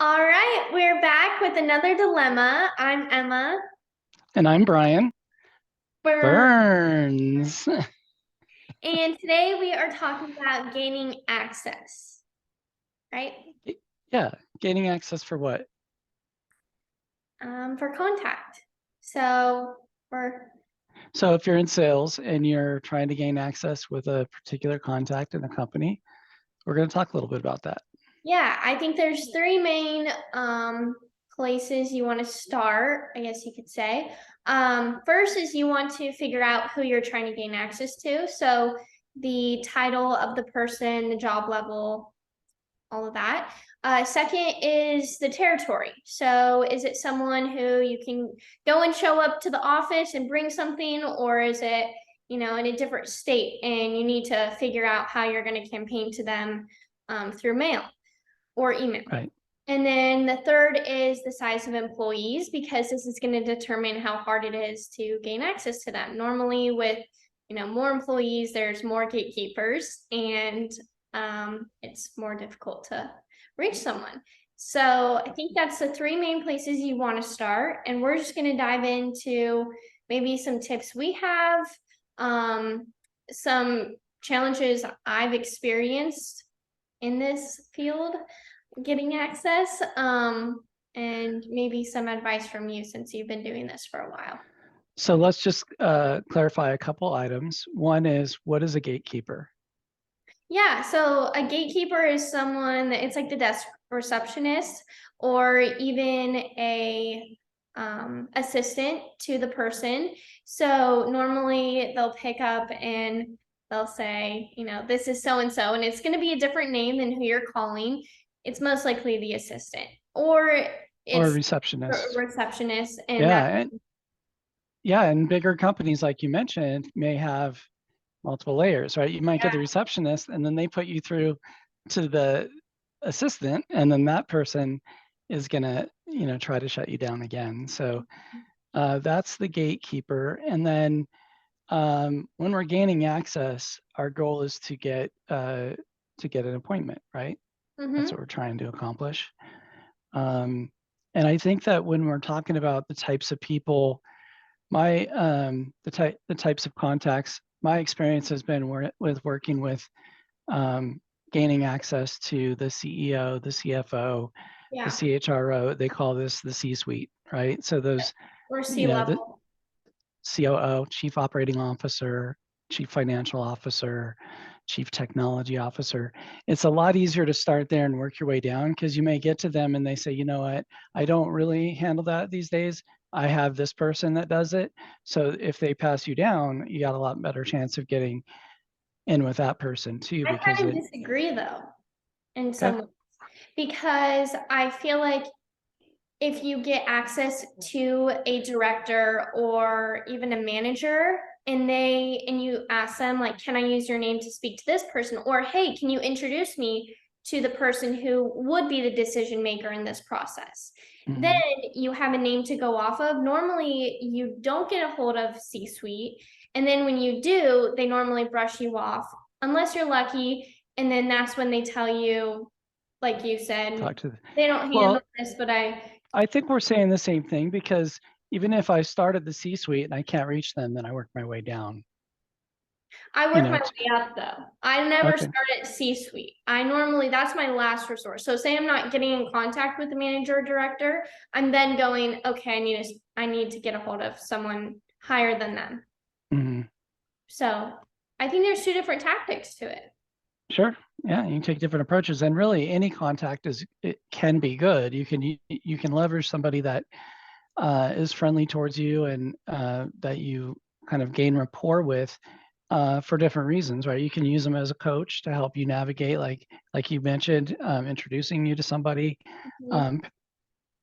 All right, we're back with another dilemma. I'm Emma. And I'm Brian Burr. Burns. And today we are talking about gaining access, right? Yeah, gaining access for what? For contact. So for So if you're in sales and you're trying to gain access with a particular contact in a company, we're going to talk a little bit about that. yeah, I think there's three main places you want to start, I guess you could say. First is you want to figure out who you're trying to gain access to. So the title of the person, the job level, all of that. Second is the territory. So, is it someone who you can go and show up to the office and bring something, or is it, in a different state and you need to figure out how you're going to campaign to them through mail or email? Right. And then the third is the size of employees, because this is going to determine how hard it is to gain access to them. Normally, with more employees, there's more gatekeepers, and it's more difficult to reach someone. So I think that's the three main places you want to start, and we're just going to dive into maybe some tips we have, um, some challenges I've experienced in this field getting access, and maybe some advice from you since you've been doing this for a while. So let's just clarify a couple items. One is, what is a gatekeeper? Yeah, so a gatekeeper is someone that it's like the desk receptionist or even a assistant to the person. So normally they'll pick up and they'll say, this is so and so, and it's going to be a different name than who you're calling. It's most likely the assistant, or Or a it's a receptionist? receptionist, and Yeah, that. and bigger companies, like you mentioned, may have multiple layers, right? You might get the receptionist and then they put you through to the assistant, and then that person is gonna, try to shut you down again. So that's the gatekeeper. And then when we're gaining access, our goal is to get an appointment, right? That's Mm-hmm. what we're trying to accomplish. Um, and I think that when we're talking about the types of people, the types of contacts, my experience has been with working with gaining access to the CEO, the CFO, the Yeah, CHRO. They call this the C-suite, right? So those, or you know, the C-level. COO, Chief Operating Officer, Chief Financial Officer, Chief Technology Officer. It's a lot easier to start there and work your way down, because you may get to them and they say, you know what, I don't really handle that these days. I have this person that does it. So if they pass you down, you got a lot better chance of getting in with that person too, I because kind it, of disagree though, in okay, some ways, because I feel like if you get access to a director or even a manager, and you ask them, like, can I use your name to speak to this person, or hey, can you introduce me to the person who would be the decision maker in this process, then mhm. you have a name to go off of. Normally you don't get a hold of C-suite, and then when you do, they normally brush you off unless you're lucky, and then that's when they tell you, like you said, Talk to the, they don't handle well, this, but I think we're saying the same thing, because even if I start at the C-suite and I can't reach them, then I work my way down, I you work know, my t- way up though. I never okay. start at C-suite. I normally, that's my last resort. So say I'm not getting in contact with the manager or director, I'm then going, okay, I need to get a hold of someone higher than them. Mhm. So I think there's two different tactics to it. Sure. Yeah, you can take different approaches, and really any contact it can be good. You can leverage somebody that is friendly towards you, and that you kind of gain rapport with for different reasons, right? You can use them as a coach to help you navigate, like you mentioned, introducing you to somebody, Mhm. um,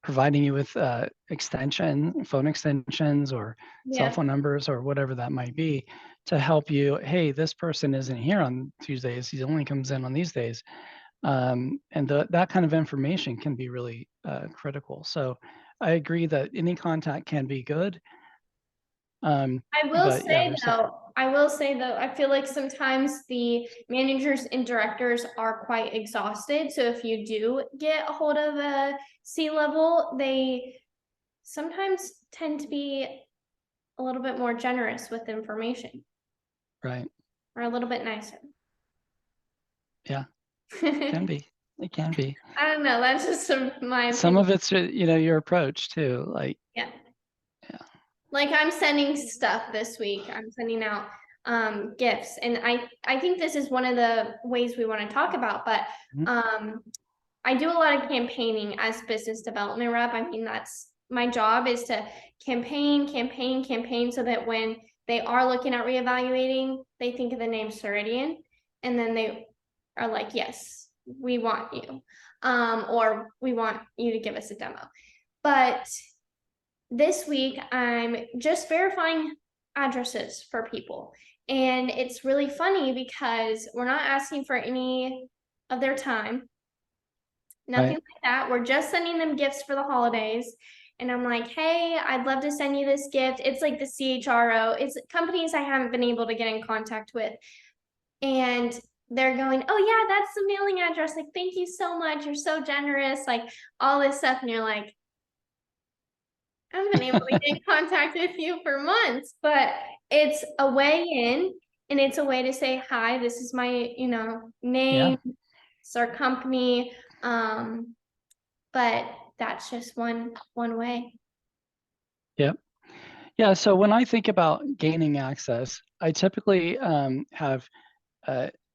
providing you with phone extensions, or cell Yeah. phone numbers, or whatever that might be, to help you. Hey, this person isn't here on Tuesdays. He only comes in on these days. And that kind of information can be really critical. So I agree that any contact can be good. I will But yeah, say there's though, I feel like sometimes the managers and directors are quite exhausted. So if you do get a hold of a C-level, they sometimes tend to be a little bit more generous with information right. or a little bit nicer. Yeah, can I be. It can be. don't know. That's just my Some opinion. of it's, your approach too. Like, Yeah. yeah, Like I'm sending stuff this week. I'm sending out gifts, and I think this is one of the ways we want to talk about, but mhm, um I do a lot of campaigning as business development rep. I mean, that's my job is to campaign so that when they are looking at reevaluating, they think of the name Ceridian and then they are like, yes, we want you. Or we want you to give us a demo. But this week, I'm just verifying addresses for people. And it's really funny because we're not asking for any of their time, nothing right. like that. We're just sending them gifts for the holidays. And I'm like, hey, I'd love to send you this gift. It's like the CHRO, it's companies I haven't been able to get in contact with. And they're going, oh, yeah, that's the mailing address. Like, thank you so much. You're so generous. Like, all this stuff. And you're like, I haven't been able to get in contact with you for months, but it's a way in and it's a way to say, hi, this is my, Yeah. name, it's our company. But that's just one way. Yep. Yeah. So when I think about gaining access, I typically have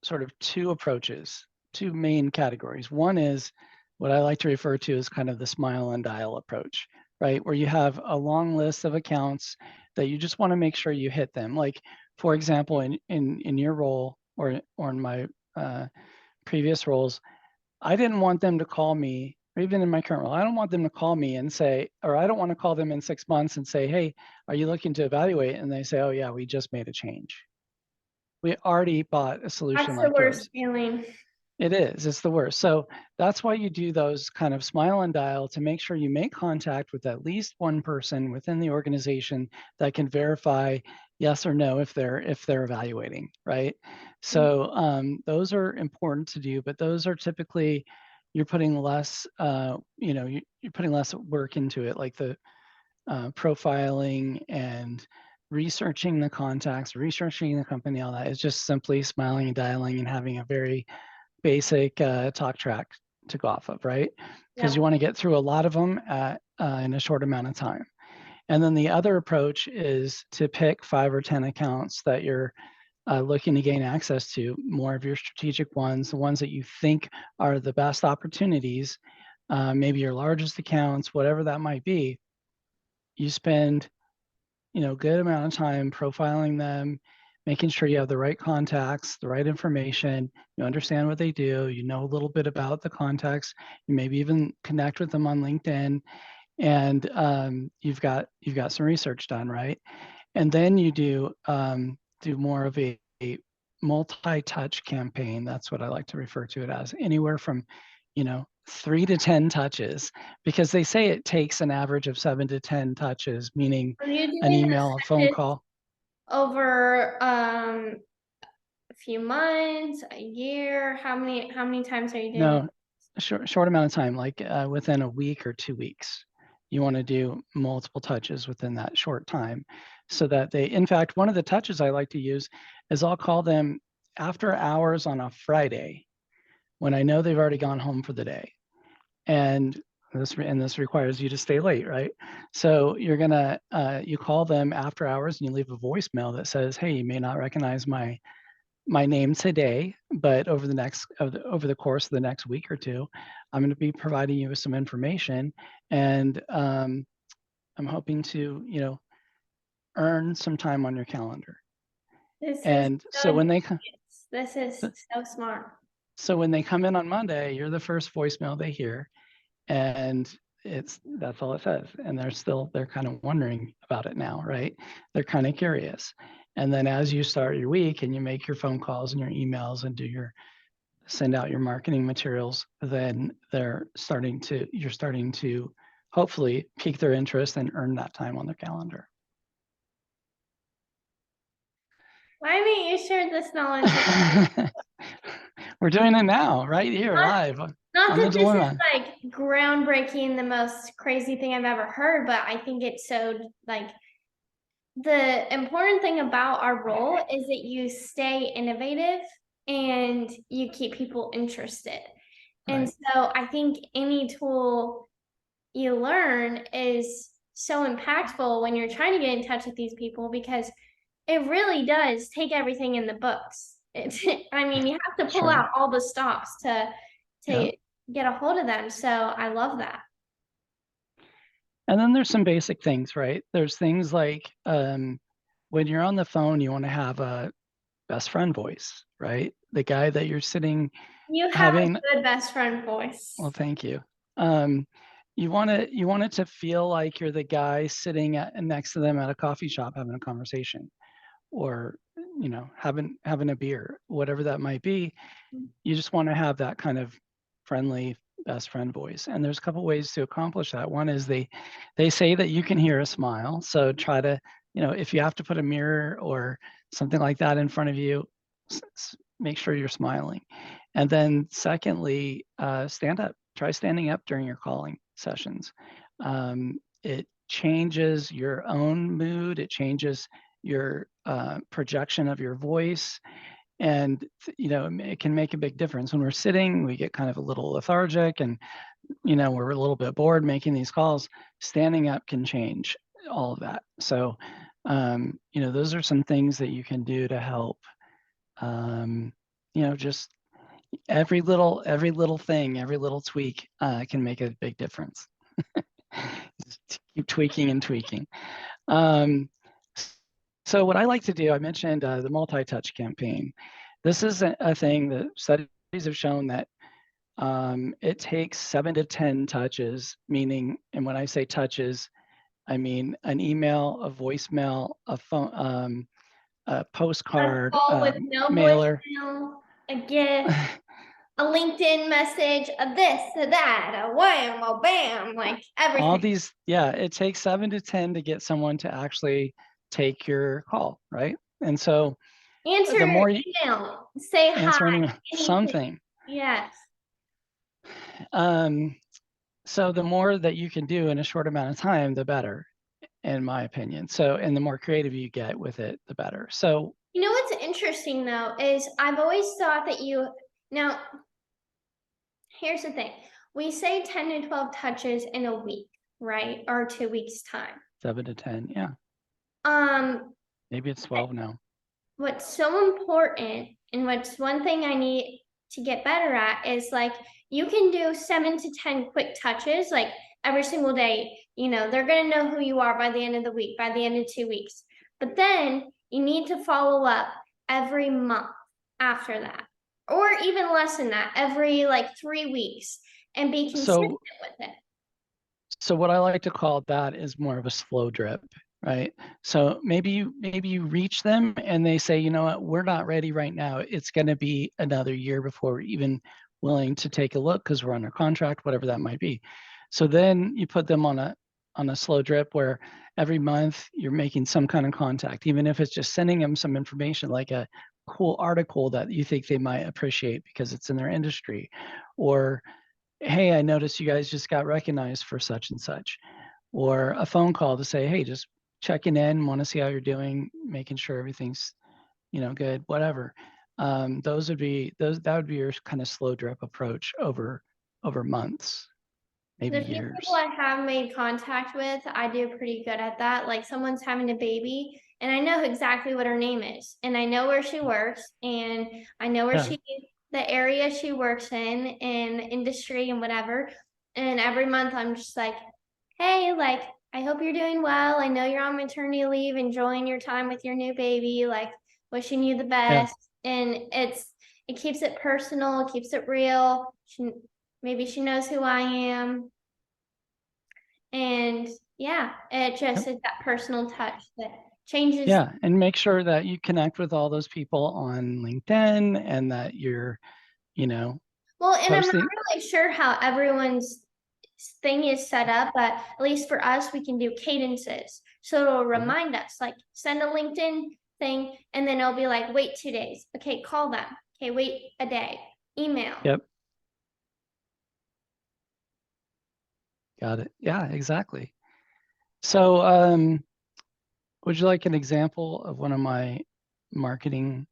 sort of two approaches, two main categories. One is what I like to refer to as kind of the smile and dial approach, right? Where you have a long list of accounts that you just want to make sure you hit them. Like, for example, in your role or in my previous roles, I didn't want them to call me, or even in my current role, I don't want them to call me and say, or I don't want to call them in 6 months and say, hey, are you looking to evaluate? And they say, oh yeah, we just made a change. We already bought a solution That's the like yours. worst feeling. It is, it's the worst. So that's why you do those kind of smile and dial to make sure you make contact with at least one person within the organization that can verify yes or no if they're evaluating, right? So those are important to do, but those are typically you're putting less, you're putting less work into it, like the profiling and researching the contacts, researching the company, all that is just simply smiling and dialing and having a very basic talk track to go off of, right? Because Yeah. you want to get through a lot of them in a short amount of time. And then the other approach is to pick 5 or 10 accounts that you're looking to gain access to, more of your strategic ones, the ones that you think are the best opportunities, maybe your largest accounts, whatever that might be. You spend good amount of time profiling them, making sure you have the right contacts, the right information, you understand what they do, you know a little bit about the contacts, you maybe even connect with them on LinkedIn, and you've got some research done, right? And then you do more of a multi-touch campaign. That's what I like to refer to it as. Anywhere from 3 to 10 touches, because they say it takes an average of 7 to 10 touches, meaning Are you an doing email, a phone this call. over a few months, a year? How many times are you doing it? No, short amount of time, like within a week or 2 weeks. You want to do multiple touches within that short time so that in fact, one of the touches I like to use is I'll call them after hours on a Friday when I know they've already gone home for the day. And this requires you to stay late, right? So you're gonna you call them after hours and you leave a voicemail that says, hey, you may not recognize my name today, but over the course of the next week or two, I'm going to be providing you with some information, and I'm hoping to earn some time on your calendar. This is And so good. when This is so smart. come in on Monday, you're the first voicemail they hear, and that's all it says, and they're kind of wondering about it now, right? They're kind of curious. And then as you start your week and you make your phone calls and your emails and send out your marketing materials, then you're starting to hopefully pique their interest and earn that time on their calendar. Why haven't you shared this knowledge? We're doing it now, right here, Not, live not on the that this is dilemma. like groundbreaking, the most crazy thing I've ever heard, but I think it's so like the important thing about our role is that you stay innovative and you keep people interested. And Right. so I think any tool you learn is so impactful when you're trying to get in touch with these people because it really does take everything in the books. It's, I mean, you have to pull Sure. out all the stops Yeah. to get a hold of them. So I love that. And then there's some basic things, right? There's things like when you're on the phone, you want to have a best friend voice, right? The guy that you're sitting You have having, a good best friend voice. well, thank you. You want it to feel like you're the guy sitting next to them at a coffee shop having a conversation, or having a beer, whatever that might be. You just want to have that kind of friendly best friend voice. And there's a couple ways to accomplish that. One is they say that you can hear a smile. So try to, if you have to put a mirror or something like that in front of you, make sure you're smiling. And then secondly, stand up. Try standing up during your calling sessions. It changes your own mood. It changes your projection of your voice. And it can make a big difference. When we're sitting, we get kind of a little lethargic and we're a little bit bored making these calls. Standing up can change all of that. So those are some things that you can do to help. Just every little thing, every little tweak can make a big difference. Just keep tweaking and tweaking. So what I like to do, I mentioned the multi-touch campaign. This is a thing that studies have shown that it takes 7 to 10 touches, meaning, and when I say touches, I mean an email, a voicemail, a phone, a A postcard, call with no mailer. voicemail, a gift, a LinkedIn message, a this, a that, a wham, a bam, like All everything. these, yeah, it takes 7 to 10 to get someone to actually take your call, right? And so Answer the an more you email, say hi, answer any anything. something. Yes. So the more that you can do in a short amount of time, the better, in my opinion. So, and the more creative you get with it, the better. So, You know what's interesting though is I've always thought that now here's the thing. We say 10 to 12 touches in a week, right? Or 2 weeks time. 7 to 10, yeah. Um, Maybe it's 12 now. what's so important and what's one thing I need to get better at is like you can do 7 to 10 quick touches like every single day. They're gonna know who you are by the end of the week, by the end of 2 weeks. But then you need to follow up every month after that, or even less than that, every like 3 weeks, and be consistent with it. So what I like to call that is more of a slow drip, right? So maybe you reach them and they say, you know what, we're not ready right now. It's going to be another year before we're even willing to take a look because we're under contract, whatever that might be. So then you put them on a slow drip where every month you're making some kind of contact, even if it's just sending them some information like a cool article that you think they might appreciate because it's in their industry, or hey, I noticed you guys just got recognized for such and such, or a phone call to say, hey, just checking in, want to see how you're doing, making sure everything's, good, whatever. That would be your kind of slow drip approach over months, maybe The people years. I have made contact with, I do pretty good at that. Like someone's having a baby and I know exactly what her name is and I know where she works and I know where Yeah. the area she works in industry and whatever. And every month I'm just like, hey, like, I hope you're doing well. I know you're on maternity leave, enjoying your time with your new baby, like wishing you the Yeah. best. And it keeps it personal, it keeps it real. Maybe she knows who I am. And yeah, it just is that personal touch that changes. Yeah. And make sure that you connect with all those people on LinkedIn and that you're, Well, and I'm not posting. really sure how everyone's thing is set up, but at least for us, we can do cadences. So it'll Mhm. remind us, like send a LinkedIn thing, and then it'll be like, wait 2 days. Okay, call them. Okay, wait a day. Email. Yep. Got it. Yeah, exactly. So, would you like an example of one of my marketing?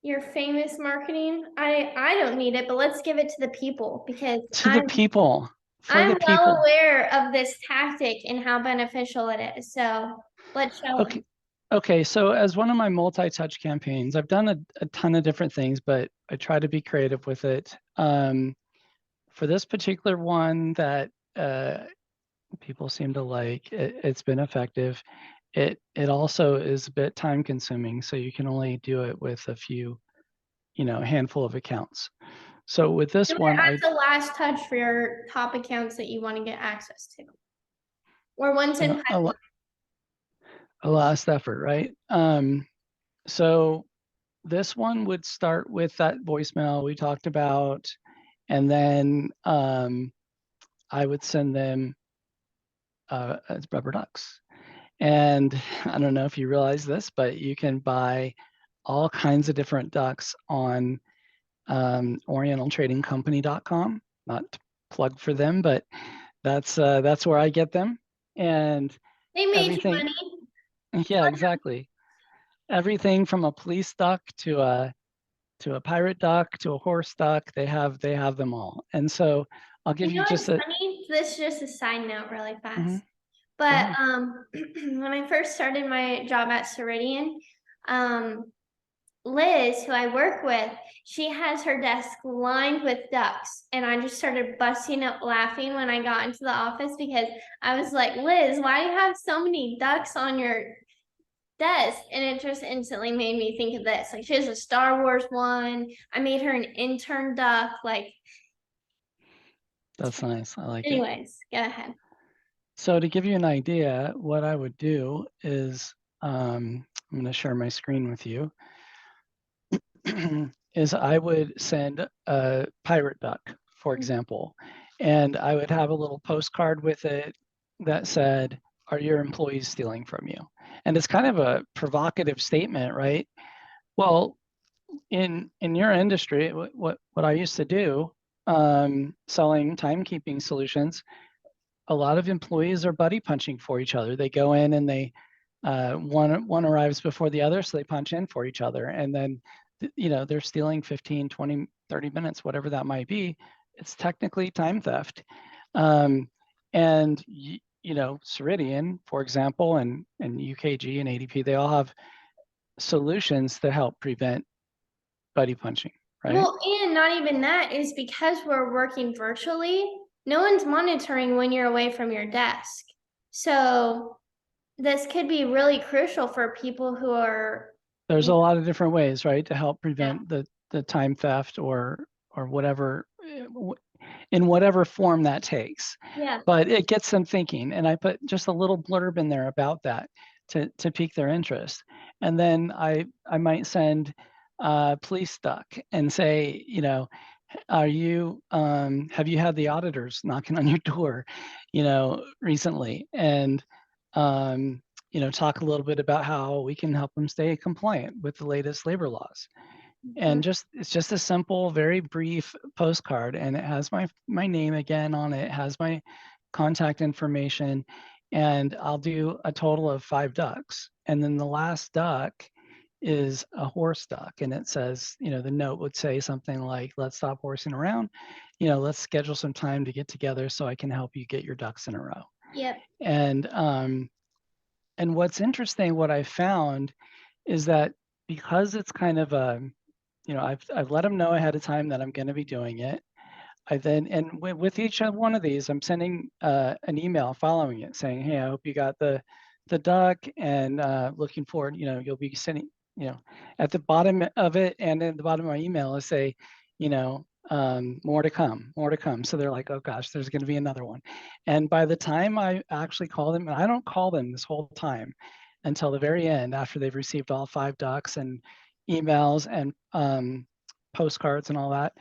Your famous marketing. I don't need it, but let's give it to the people because To the people, for the I'm well people. aware of this tactic and how beneficial it is. So let's show them. Okay. Okay, so as one of my multi-touch campaigns, I've done a ton of different things, but I try to be creative with it. For this particular one that people seem to like, it's been effective. It also is a bit time consuming, so you can only do it with a few, a handful of accounts. So with this Do one, it as the last touch for your top accounts that you want to get access to, or ones in pipeline. a last effort, right? So this one would start with that voicemail we talked about, and then I would send them as rubber ducks. And I don't know if you realize this, but you can buy all kinds of different ducks on orientaltradingcompany.com. Not to plug for them, but that's where I get them. And They made you everything, money. yeah, exactly. Everything from a police duck to a pirate duck to a horse duck, they have them all. And so I'll give You you know what's just a funny? This is just a side note really mhm, fast. go But ahead. when I first started my job at Ceridian, Liz, who I work with, she has her desk lined with ducks. And I just started busting up laughing when I got into the office because I was like, Liz, why do you have so many ducks on your desk? And it just instantly made me think of this. Like, she has a Star Wars one. I made her an intern duck. Like, That's nice. I like it. anyways, go ahead. So to give you an idea, what I would do is I'm going to share my screen with you. Is I would send a pirate duck, for example, and I would have a little postcard with it that said, "Are your employees stealing from you?" And it's kind of a provocative statement, right? Well, in your industry, what I used to do, selling timekeeping solutions, a lot of employees are buddy punching for each other. They go in and they one arrives before the other, so they punch in for each other, and then they're stealing 15, 20, 30 minutes, whatever that might be. It's technically time theft. And Ceridian, for example, and UKG and ADP, they all have solutions to help prevent buddy punching, right? Well, and not even that is because we're working virtually, no one's monitoring when you're away from your desk. So this could be really crucial for people who are, There's you a lot of different ways, right, to help know, prevent the time theft or whatever, in whatever form that takes. yeah. But it gets them thinking, and I put just a little blurb in there about that to pique their interest. And then I might send police duck and say, are you have you had the auditors knocking on your door, recently? And talk a little bit about how we can help them stay compliant with the latest labor laws. And it's just a simple, very brief postcard, and it has my name again on it. It has my contact information, and I'll do a total of 5 ducks. And then the last duck is a horse duck, and it says, the note would say something like, "Let's stop horsing around. Let's schedule some time to get together so I can help you get your ducks in a row." Yep. And what's interesting, what I found is that because it's kind of a, I've let them know ahead of time that I'm going to be doing it. With each one of these, I'm sending an email following it saying, "Hey, I hope you got the duck, and looking forward, you'll be sending, at the bottom of it, and at the bottom of my email, I say, more to come, more to come." So they're like, "Oh gosh, there's going to be another one." And by the time I actually call them, and I don't call them this whole time until the very end, after they've received all 5 ducks and emails and postcards and all that.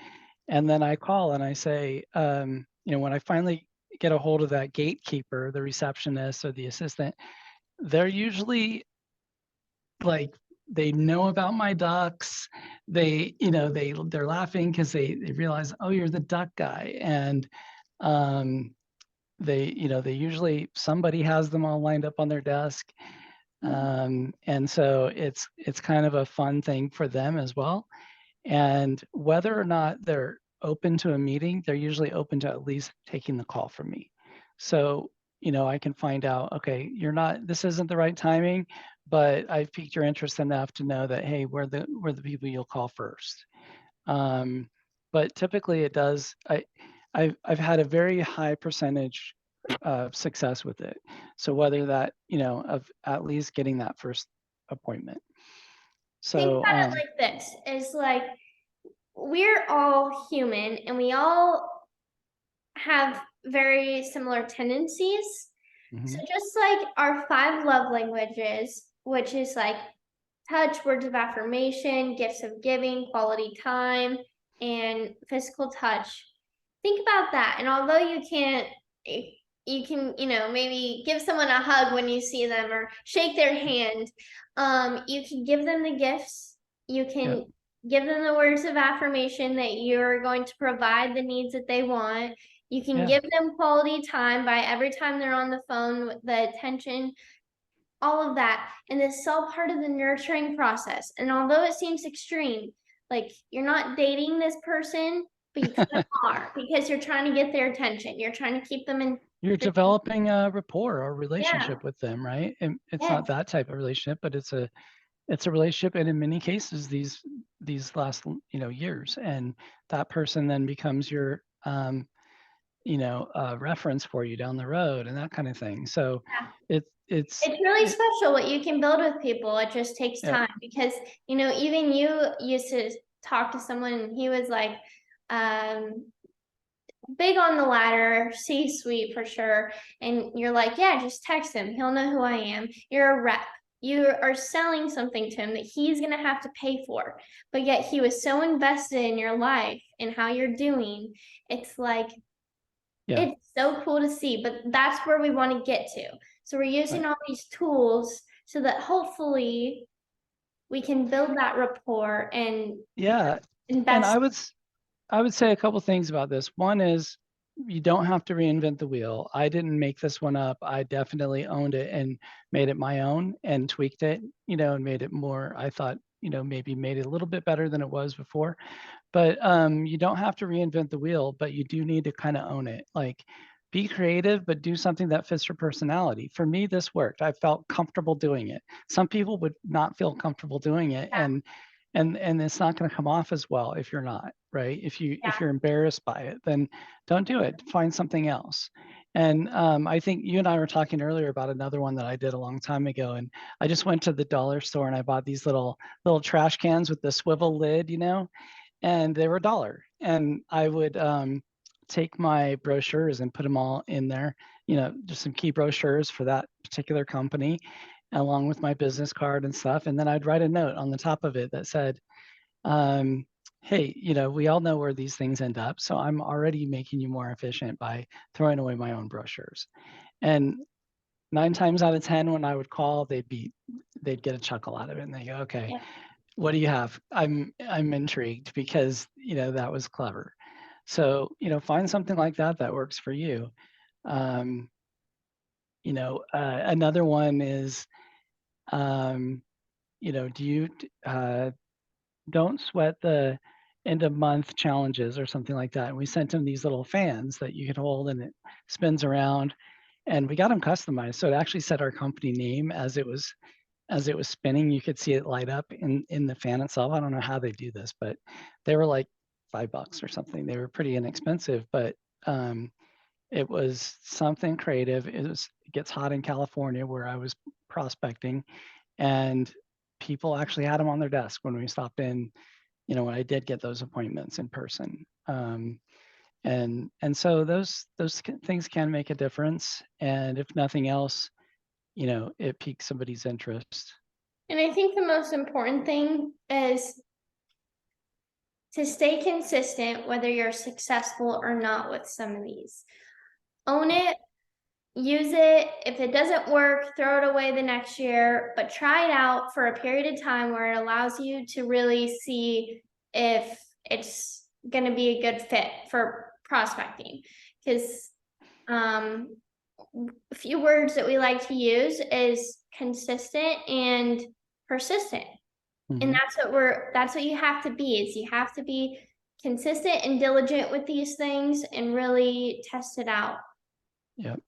And then I call and I say, when I finally get a hold of that gatekeeper, the receptionist or the assistant, they're usually like they know about my ducks. They, they're laughing because they realize, oh, you're the duck guy. And they usually, somebody has them all lined up on their desk. And so it's kind of a fun thing for them as well. And whether or not they're open to a meeting, they're usually open to at least taking the call from me. So, I can find out, okay, this isn't the right timing, but I've piqued your interest enough to know that, hey, we're the people you'll call first. But typically it does, I've had a very high percentage of success with it. So whether that, of at least getting that first appointment. Think So, about it like this, is like, we're all human and we all have very similar tendencies. So mhm, just like our 5 love languages, which is like touch, words of affirmation, gifts of giving, quality time, and physical touch. Think about that. And although you can't, you can, maybe give someone a hug when you see them or shake their hand. You can give them the gifts. You yeah, can give them the words of affirmation that you're going to provide the needs that they want. You can yeah, give them quality time by every time they're on the phone, the attention, all of that. And this is all part of the nurturing process. And although it seems extreme, like you're not dating this person, but you kind of are, because you're trying to get their attention. You're trying to keep them in. you're developing a rapport or Yeah. relationship with them, right? And it's not Yes. that type of relationship, but it's a relationship, and in many cases, these last years, and that person then becomes your reference for you down the road and that kind of thing. So Yeah. it's It's really it, special what you can build with people. It just takes yeah, time because, even you used to talk to someone and he was like, um, big on the ladder, C-suite for sure. And you're like, yeah, just text him. He'll know who I am. You're a rep. You are selling something to him that he's going to have to pay for. But yet he was so invested in your life and how you're doing. It's like, yeah, it's so cool to see, but that's where we want to get to. So we're using right, all these tools so that hopefully we can build that rapport and yeah. And invest. I would say a couple things about this. One is, you don't have to reinvent the wheel. I didn't make this one up. I definitely owned it and made it my own and tweaked it, and made it more, I thought, maybe made it a little bit better than it was before. But you don't have to reinvent the wheel, but you do need to kind of own it. Like, be creative, but do something that fits your personality. For me, this worked. I felt comfortable doing it. Some people would not feel comfortable doing it, and it's not going to come off as well if you're not, right? If you're embarrassed by it, then don't do it. Find something else. And I think you and I were talking earlier about another one that I did a long time ago. And I just went to the dollar store and I bought these little trash cans with the swivel lid, and they were $1. And I would take my brochures and put them all in there, just some key brochures for that particular company, along with my business card and stuff. And then I'd write a note on the top of it that said, hey, we all know where these things end up. So I'm already making you more efficient by throwing away my own brochures. And 9 times out of 10, when I would call, they'd get a chuckle out of it, and they go, okay, Yeah. what do you have? I'm intrigued, because that was clever. So find something like that that works for you. Um, Another one is, do you don't sweat the end of month challenges or something like that. And we sent them these little fans that you could hold and it spins around, and we got them customized. So it actually said our company name as it was spinning. You could see it light up in the fan itself. I don't know how they do this, but they were like $5 or something. They were pretty inexpensive, but it was something creative. It gets hot in California where I was prospecting, and people actually had them on their desk when we stopped in, when I did get those appointments in person. And so those things can make a difference. And if nothing else, it piques somebody's interest. And I think the most important thing is to stay consistent, whether you're successful or not with some of these. Own it, use it. If it doesn't work, throw it away the next year, but try it out for a period of time where it allows you to really see if it's going to be a good fit for prospecting. Because a few words that we like to use is consistent and persistent. And Mhm. that's what you have to be, is you have to be consistent and diligent with these things and really test it out. Yep,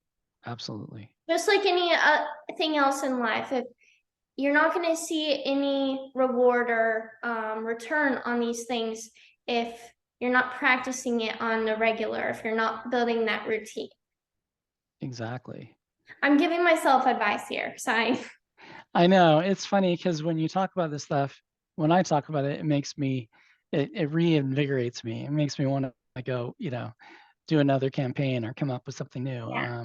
absolutely. Just like any thing else in life, if you're not going to see any reward or return on these things if you're not practicing it on the regular, if you're not building that routine. Exactly. I'm giving myself advice here, sorry. I know, it's funny because when you talk about this stuff, when I talk about it, it reinvigorates me. It makes me want to go, do another campaign or come up with something new. Yeah.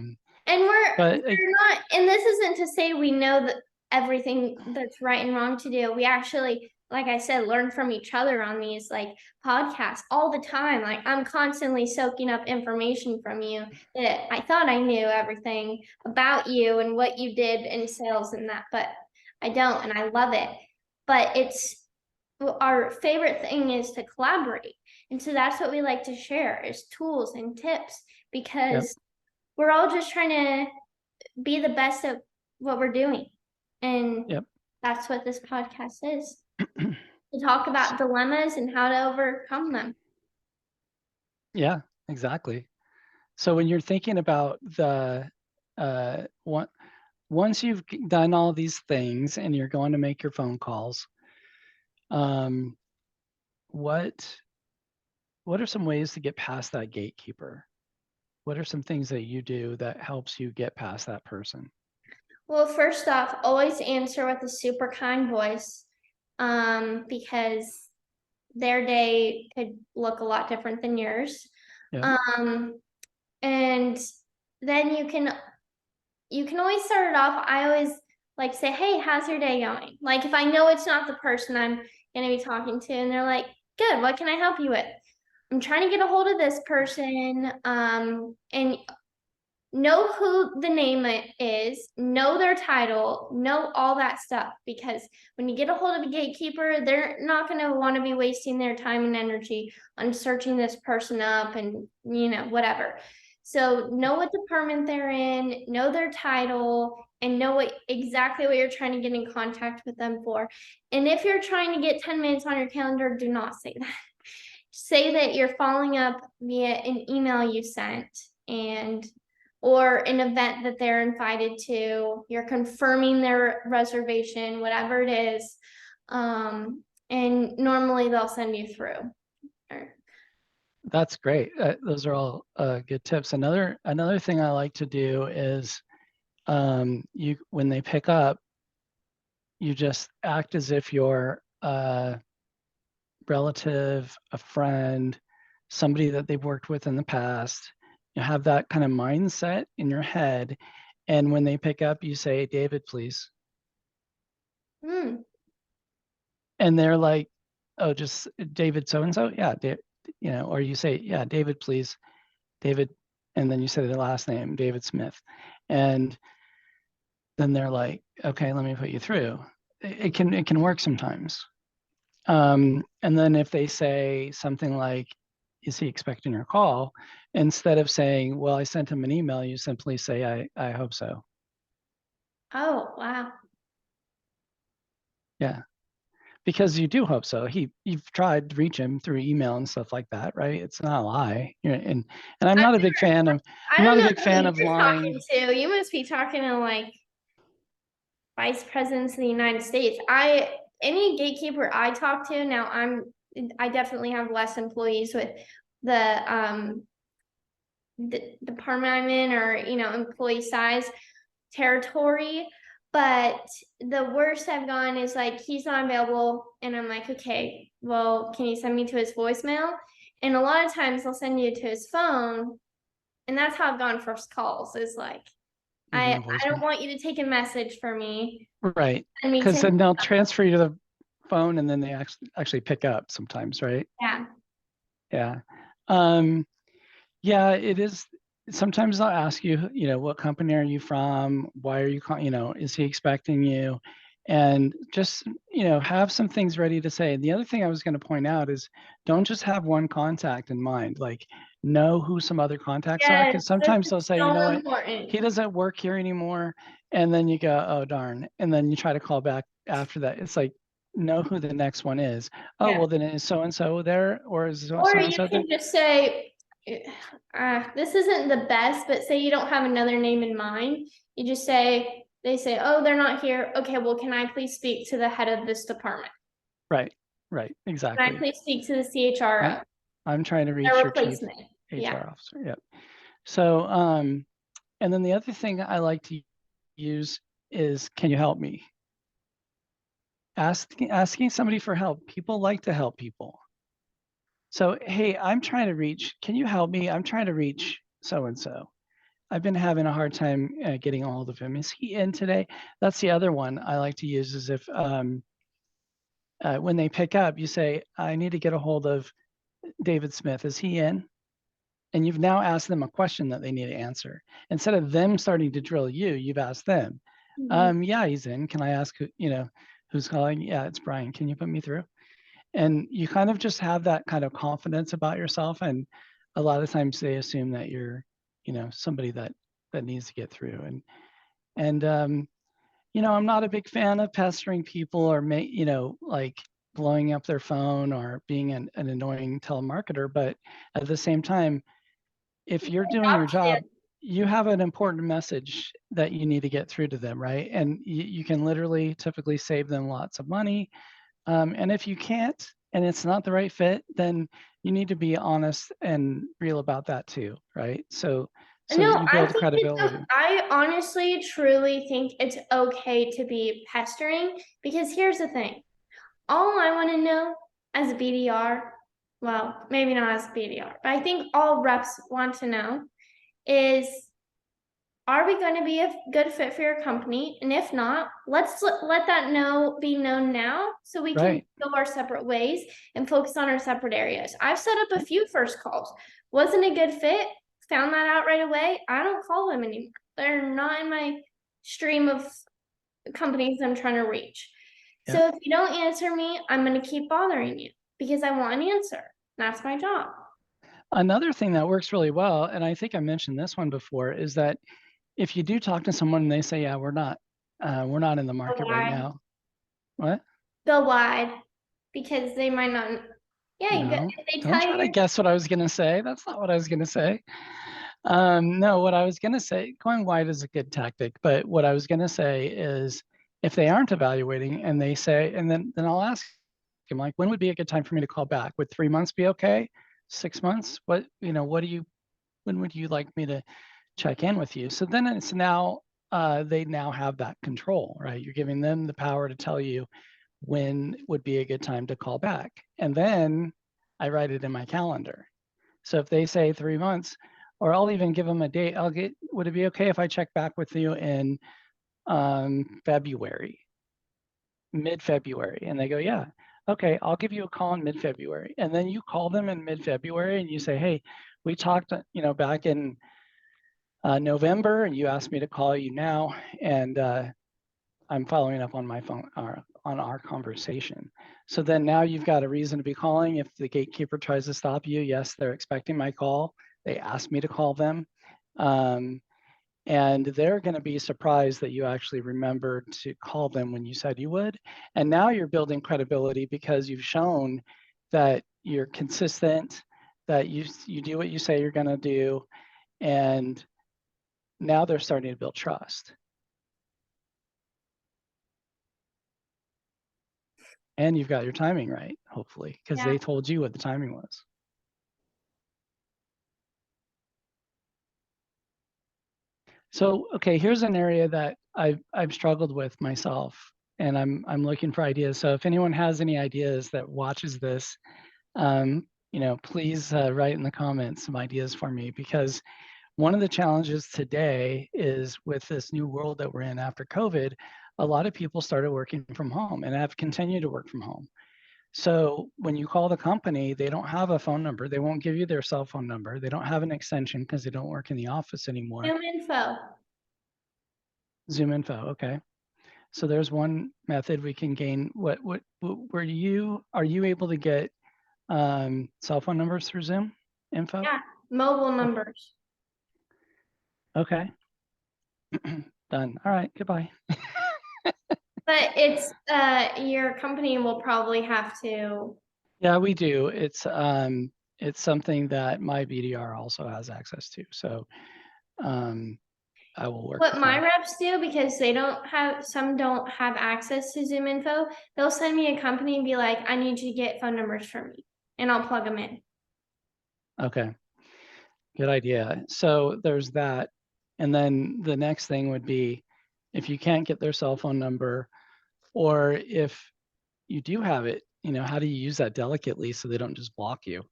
And we're But not, and this isn't to say we know that everything that's right and wrong to do. We actually, like I said, learn from each other on these like podcasts all the time. Like I'm constantly soaking up information from you that I thought I knew everything about you and what you did in sales and that, but I don't, and I love it. But it's our favorite thing is to collaborate. And so that's what we like to share is tools and tips, yep, because we're all just trying to be the best at what we're doing. And yep. that's what this podcast is, to talk about dilemmas and how to overcome them. Yeah, exactly. So when you're thinking about once you've done all these things and you're going to make your phone calls, what are some ways to get past that gatekeeper? What are some things that you do that helps you get past that person? Well, first off, always answer with a super kind voice, because their day could look a lot different than yours. Yeah, And then you can always start it off. I always like say, "Hey, how's your day going?" Like if I know it's not the person I'm going to be talking to, and they're like, "Good, what can I help you with?" I'm trying to get a hold of this person, and know who the name is, know their title, know all that stuff. Because when you get a hold of a gatekeeper, they're not going to want to be wasting their time and energy on searching this person up and whatever. So know what department they're in, know their title, and know exactly what you're trying to get in contact with them for. And if you're trying to get 10 minutes on your calendar, do not say that. Say that you're following up via an email you sent, and or an event that they're invited to, you're confirming their reservation, whatever it is. And normally they'll send you through. that's great. Those are all good tips. Another thing I like to do is when they pick up, you just act as if you're a relative, a friend, somebody that they've worked with in the past. You have that kind of mindset in your head. And when they pick up, you say, "David, please." Hmm. And they're like, "Oh, just David so-and-so?" Yeah, or you say, "Yeah, David, please." David, and then you say the last name, David Smith. And then they're like, "Okay, let me put you through." It can work sometimes. And then if they say something like, "Is he expecting your call?" Instead of saying, "Well, I sent him an email," you simply say, I hope so. Oh, wow. Yeah, because you do hope so. You've tried to reach him through email and stuff like that, right? It's not a lie. And I'm not a big fan of I I'm not don't a know big who fan of you're talking lying. to. You must be talking to like vice presidents of the United States. Any gatekeeper I talk to now, I definitely have less employees with the department I'm in, or employee size territory. But the worst I've gone is like he's not available, and I'm like, okay, well, can you send me to his voicemail? And a lot of times they'll send you to his phone, and that's how I've gone first calls. Is like Leaving a I don't voicemail. want you to take a message for me. Right. Send me to Because then they'll transfer you to the phone and then they actually pick up sometimes, right? yeah. Yeah. Um, yeah, it is. sometimes they'll ask you, what company are you from? Why are you is he expecting you? And just, have some things ready to say. And the other thing I was going to point out is don't just have one contact in mind, like know who some other contacts are. Yes, Cause this sometimes they'll is say, you know so what, important. he doesn't work here anymore. And then you go, oh, darn. And then you try to call back after that. It's like, know who the next one is. Oh, Yeah. well, then is so-and-so there? Or is Or you so-and-so there? can just say, this isn't the best, but say you don't have another name in mind. You just say, they say, oh, they're not here. Okay, well, can I please speak to the head of this department? Right, Can I exactly. please speak to the CHRO? I'm trying to Their reach your chief replacement. HR Yeah. officer. Yep. So, and then the other thing I like to use is, can you help me? Asking somebody for help. People like to help people. So, hey, can you help me? I'm trying to reach so-and-so. I've been having a hard time getting a hold of him. Is he in today? That's the other one I like to use is if, when they pick up, you say, I need to get a hold of David Smith. Is he in? And you've now asked them a question that they need to answer. Instead of them starting to drill you, you've asked them, Mhm. yeah, he's in. Can I ask who's calling? Yeah, it's Brian. Can you put me through? And you kind of just have that kind of confidence about yourself. And a lot of times they assume that you're, somebody that needs to get through. And I'm not a big fan of pestering people or like blowing up their phone or being an annoying telemarketer. But at the same time, if you're doing your job, you have an important message that you need to get through to them, right? And you can literally typically save them lots of money. And if you can't, and it's not the right fit, then you need to be honest and real about that too, right? So that No, you I build think credibility. I honestly, truly think it's okay to be pestering because here's the thing. All I want to know as a BDR, well, maybe not as a BDR, but I think all reps want to know is, are we going to be a good fit for your company? And if not, let's let that be known now so we can Right. go our separate ways and focus on our separate areas. I've set up a few first calls. Wasn't a good fit, found that out right away. I don't call them anymore. They're not in my stream of companies I'm trying to reach. Yep. So if you don't answer me, I'm going to keep bothering you because I want an answer. That's my job. Another thing that works really well, and I think I mentioned this one before, is that if you do talk to someone and they say, yeah, we're not in the Go market right wide. now. What? Go wide because they might not. Yeah, No, if they don't tell try to you, guess what I was going to say. That's not what I was going to say. No, what I was going to say, going wide is a good tactic, but what I was going to say is if they aren't evaluating and they say, and then I'll ask them like, when would be a good time for me to call back? Would 3 months be okay? 6 months? When would you like me to check in with you? So then it's now, they now have that control, right? You're giving them the power to tell you when would be a good time to call back. And then I write it in my calendar. So if they say 3 months, or I'll even give them a date, would it be okay if I check back with you in February, mid-February? And they go, yeah, okay, I'll give you a call in mid-February. And then you call them in mid-February and you say, hey, we talked, back in November, and you asked me to call you now. And I'm following up on my phone on our conversation. So then now you've got a reason to be calling. If the gatekeeper tries to stop you, yes, they're expecting my call. They asked me to call them. And they're going to be surprised that you actually remembered to call them when you said you would. And now you're building credibility because you've shown that you're consistent, that you do what you say you're going to do. And now they're starting to build trust. And you've got your timing right, hopefully, because yeah, they told you what the timing was. So, okay, here's an area that I've struggled with myself, and I'm looking for ideas. So if anyone has any ideas that watches this, please write in the comments some ideas for me, because one of the challenges today is with this new world that we're in after COVID, a lot of people started working from home and have continued to work from home. So when you call the company, they don't have a phone number. They won't give you their cell phone number. They don't have an extension because they don't work in the office anymore. Zoom info. Zoom info. Okay. So there's one method we can gain. What are you able to get cell phone numbers through Zoom info? Yeah, mobile numbers. Okay. Done. All right. Goodbye. But it's your company will probably have to. Yeah, we do. It's something that my BDR also has access to. So I will work What with my them. reps do, because some don't have access to Zoom info, they'll send me a company and be like, I need you to get phone numbers for me, and I'll plug them in. Okay. Good idea. So there's that. And then the next thing would be if you can't get their cell phone number, or if you do have it, how do you use that delicately so they don't just block you?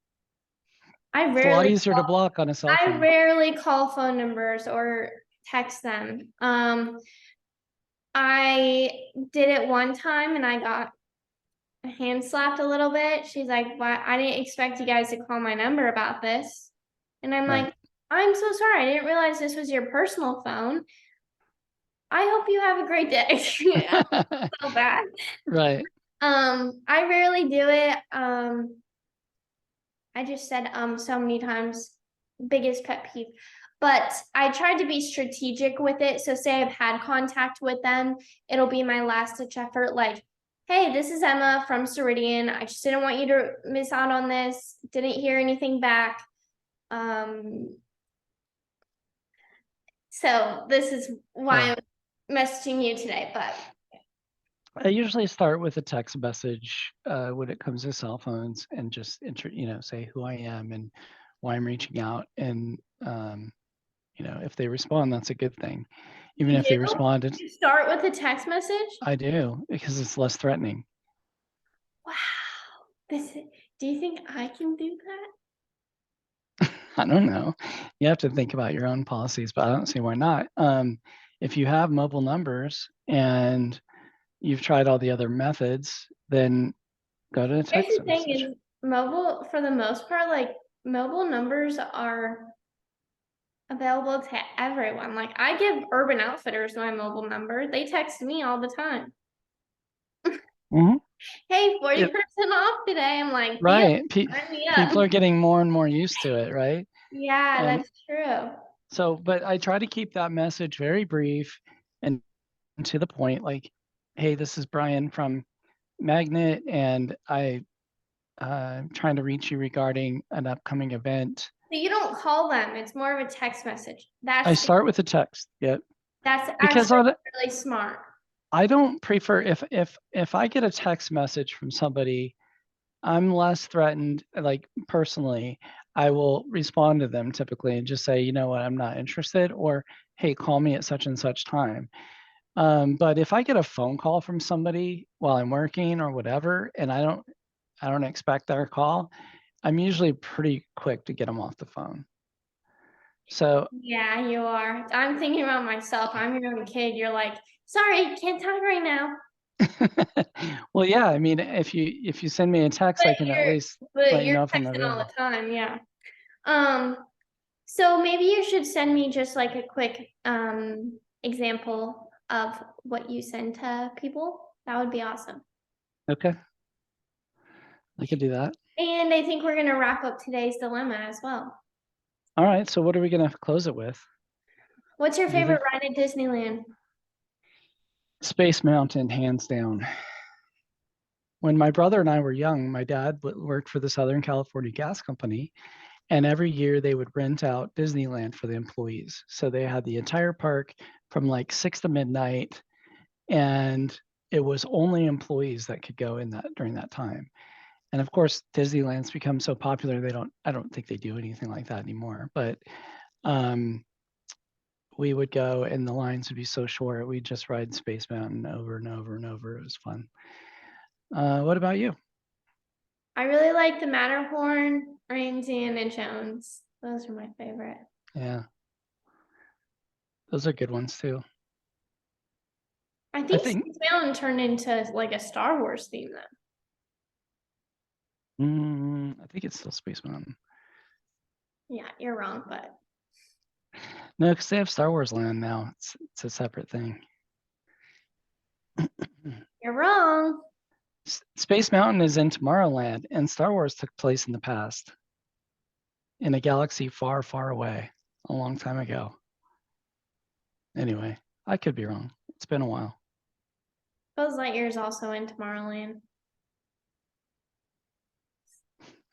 It's a lot easier to block on a cell I phone. rarely call phone numbers or text them. I did it one time and I got hand slapped a little bit. She's like, "Why? I didn't expect you guys to call my number about this." And I'm Right. like, "I'm so sorry. I didn't realize this was your personal phone. I hope you have a great day." So bad. Right. I rarely do it. I just said so many times. Biggest pet peeve. But I tried to be strategic with it. So say I've had contact with them, it'll be my last ditch effort. Like, hey, this is Emma from Ceridian. I just didn't want you to miss out on this. Didn't hear anything back. So this is why Yeah. I'm messaging you today. But I usually start with a text message when it comes to cell phones and just say who I am and why I'm reaching out. And if they respond, that's a good thing. Even if they respond, you start with a text message. I do, because it's less threatening. Wow. Do you think I can do that? I don't know. You have to think about your own policies, but I don't see why not. If you have mobile numbers and you've tried all the other methods, then go to the Here's text the thing message. is mobile, for the most part, like mobile numbers are available to everyone. Like I give Urban Outfitters my mobile number. They text me all the time. hmm Hey, 40% off today. I'm like, deal, Right. sign me up. People are getting more and more used to it, right? Yeah, And that's true. so, but I try to keep that message very brief and to the point, like, hey, this is Brian from Magnet, and I'm trying to reach you regarding an upcoming event. So you don't call them, it's more of a text message. I start with a text. Yep. That's Because actually really smart. I don't prefer if I get a text message from somebody, I'm less threatened, like personally, I will respond to them typically and just say, you know what, I'm not interested, or hey, call me at such and such time. But if I get a phone call from somebody while I'm working or whatever, and I don't expect their call, I'm usually pretty quick to get them off the phone. So Yeah, you are. I'm thinking about myself. I'm your own kid. You're like, sorry, can't talk right now. well, yeah, I mean, if you send me a text, I can at least let you You're know if I'm texting all the available. time, yeah. Um, so maybe you should send me just like a quick example of what you send to people. That would be awesome. Okay, I could do that. And I think we're gonna wrap up today's dilemma as well. All right, so what are we gonna close it with? What's your Do you favorite think? ride at Disneyland? Space Mountain, hands down. When my brother and I were young, my dad worked for the Southern California Gas Company, and every year they would rent out Disneyland for the employees. So they had the entire park from like 6 to midnight, and it was only employees that could go in that during that time. And of course, Disneyland's become so popular, I don't think they do anything like that anymore. But we would go and the lines would be so short. We'd just ride Space Mountain over and over and over. It was fun. What about you? I really like the Matterhorn or Indiana Jones. Those are my favorite. Yeah, those are good ones too. I I think think Space Mountain turned into like a Star Wars theme though. I think it's still Space Mountain. Yeah, you're wrong, but No, because they have Star Wars Land now. It's a separate thing. you're wrong. Space Mountain is in Tomorrowland, and Star Wars took place in the past, in a galaxy far, far away, a long time ago. Anyway, I could be wrong. It's been a while. Buzz Lightyear is also in Tomorrowland.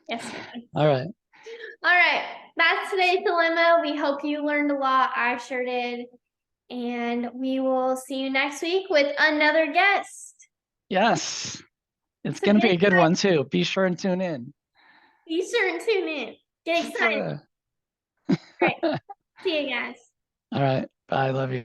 Yes. All right. All right. That's today's dilemma. We hope you learned a lot. I sure did. And we will see you next week with another guest. Yes. It's So going to be get a good excited. one too. Be sure and tune in. Be sure and tune in. Get excited. Right. See you guys. All right. Bye. Love you.